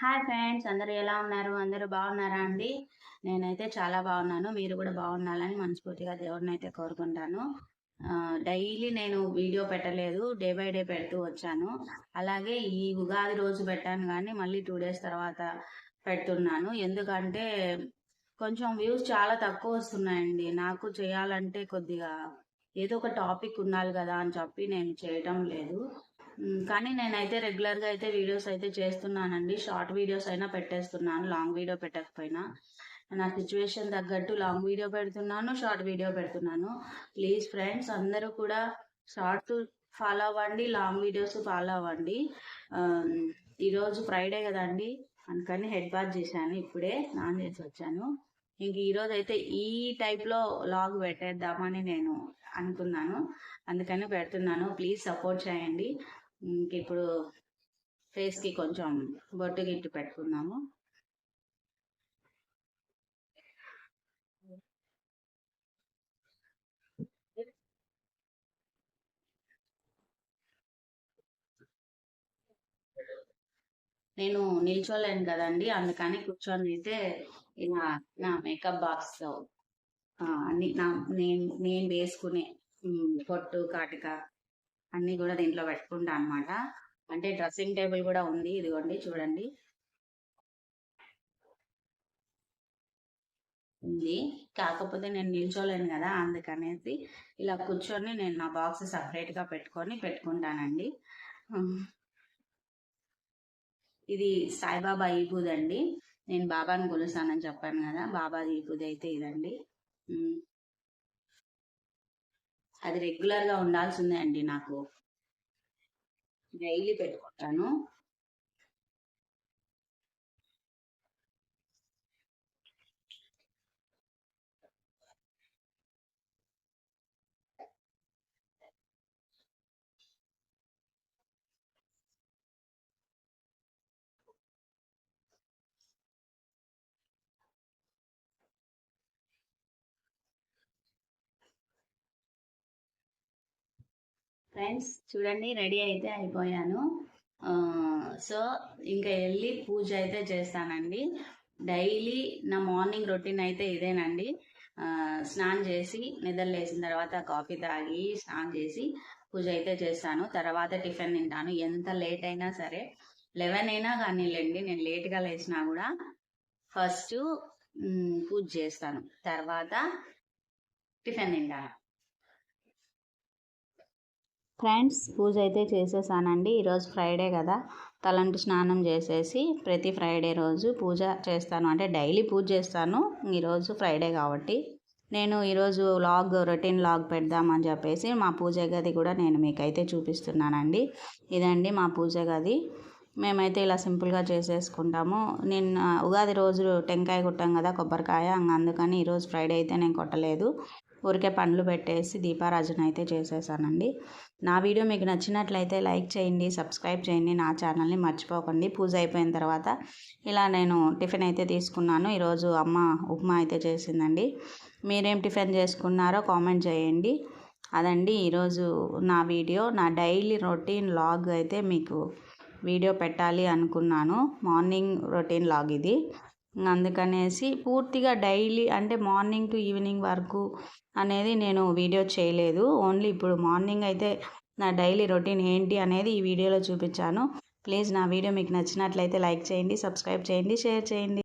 Hi friends, అందరూ ఎలా ఉన్నారు? అందరూ బాగున్నారా అండి? నేనైతే చాలా బాగున్నాను. మీరు కూడా బాగుండాలని మనస్ఫూర్తిగా దేవుడిని అయితే కోరుకుంటాను. డైలీ నేను వీడియో పెట్టలేదు, డే బై డే పెడుతూ వచ్చాను. అలాగే ఈ ఉగాది రోజు పెట్టాను, కానీ మళ్ళీ 2 డేస్ తర్వాత పెడుతున్నాను. ఎందుకంటే కొంచెం వ్యూస్ చాలా తక్కువ వస్తున్నాయండి. నాకు చేయాలంటే కొద్దిగా ఏదో ఒక టాపిక్ ఉండాలి కదా అని చెప్పి నేను చేయటం లేదు. కానీ నేనైతే రెగ్యులర్గా అయితే వీడియోస్ అయితే చేస్తున్నానండి. షార్ట్ వీడియోస్ అయినా పెట్టేస్తున్నాను, లాంగ్ వీడియో పెట్టకపోయినా. నా సిచ్యువేషన్ తగ్గట్టు లాంగ్ వీడియో పెడుతున్నాను, షార్ట్ వీడియో పెడుతున్నాను. ప్లీజ్ ఫ్రెండ్స్, అందరూ కూడా షార్ట్ ఫాలో అవ్వండి, లాంగ్ వీడియోస్ ఫాలో అవ్వండి. ఈరోజు ఫ్రైడే కదండి, అందుకని హెడ్ బాత్ చేశాను, ఇప్పుడే స్నానం చేసి వచ్చాను. ఇంక ఈరోజు అయితే ఈ టైప్లో లాగ్ పెట్టేద్దామని నేను అనుకున్నాను, అందుకని పెడుతున్నాను. ప్లీజ్ సపోర్ట్ చేయండి. ఇంక ఇప్పుడు ఫేస్కి కొంచెం బొట్టు గిట్టు పెట్టుకుందాము. నేను నిల్చోలేను కదండి, అందుకని కూర్చొని అయితే ఇలా నా మేకప్ బాక్స్ అన్ని నేను వేసుకునే పొట్టు కాటిక అన్నీ కూడా దీంట్లో పెట్టుకుంటా అనమాట. అంటే డ్రెస్సింగ్ టేబుల్ కూడా ఉంది, ఇదిగోండి చూడండి ఉంది. కాకపోతే నేను నిల్చోలేను కదా, అందుకనేసి ఇలా కూర్చొని నేను నా బాక్స్ సపరేట్గా పెట్టుకుంటానండి. ఇది సాయిబాబా ఈబూద్ అండి. నేను బాబాని కొలుస్తానని చెప్పాను కదా, బాబా ఈబూద్ అయితే ఇదండి. అది రెగ్యులర్గా ఉండాల్సిందే అండి, నాకు డైలీ పెట్టుకుంటాను. ఫ్రెండ్స్ చూడండి, రెడీ అయితే అయిపోయాను. సో ఇంకా వెళ్ళి పూజ అయితే చేస్తానండి. డైలీ నా మార్నింగ్ రొటీన్ అయితే ఇదేనండి. స్నానం చేసి నిద్ర లేచిన తర్వాత కాఫీ తాగి స్నానం చేసి పూజ అయితే చేస్తాను. తర్వాత టిఫిన్ తింటాను. ఎంత లేట్ అయినా సరే, 11 అయినా కానీలేండి, నేను లేట్గా లేచినా కూడా ఫస్ట్ పూజ చేస్తాను, తర్వాత టిఫిన్ తింటాను. ఫ్రెండ్స్, పూజ అయితే చేసేసానండి. ఈరోజు ఫ్రైడే కదా, తలంటు స్నానం చేసేసి ప్రతి ఫ్రైడే రోజు పూజ చేస్తాను. అంటే డైలీ పూజ చేస్తాను, ఈరోజు ఫ్రైడే కాబట్టి. నేను ఈరోజు రొటీన్ లాగ్ పెడదామని చెప్పేసి మా పూజ గది కూడా నేను మీకైతే చూపిస్తున్నానండి. ఇదండి మా పూజ గది. మేమైతే ఇలా సింపుల్గా చేసేసుకుంటాము. నేను ఉగాది రోజు టెంకాయ కొట్టాం కదా, కొబ్బరికాయ, అందుకని ఈరోజు ఫ్రైడే అయితే నేను కొట్టలేదు. ఊరికే పండ్లు పెట్టేసి దీపారాజన అయితే చేసేసానండి. నా వీడియో మీకు నచ్చినట్లయితే లైక్ చేయండి, సబ్స్క్రైబ్ చేయండి, నా ఛానల్ని మర్చిపోకండి. పూజ అయిపోయిన తర్వాత ఇలా నేను టిఫిన్ అయితే తీసుకున్నాను. ఈరోజు అమ్మ ఉప్మా అయితే చేసిందండి. మీరేం టిఫిన్ చేసుకున్నారో కామెంట్ చేయండి. అదండి ఈరోజు నా వీడియో. నా డైలీ రొటీన్ లాగ్ అయితే మీకు వీడియో పెట్టాలి అనుకున్నాను. మార్నింగ్ రొటీన్ లాగ్ ఇది. అందుకనేసి పూర్తిగా డైలీ అంటే మార్నింగ్ టు ఈవినింగ్ వరకు అనేది నేను వీడియో చేయలేదు. ఓన్లీ ఇప్పుడు మార్నింగ్ అయితే నా డైలీ రొటీన్ ఏంటి అనేది ఈ వీడియోలో చూపించాను. ప్లీజ్ నా వీడియో మీకు నచ్చినట్లయితే లైక్ చేయండి, సబ్స్క్రైబ్ చేయండి, షేర్ చేయండి.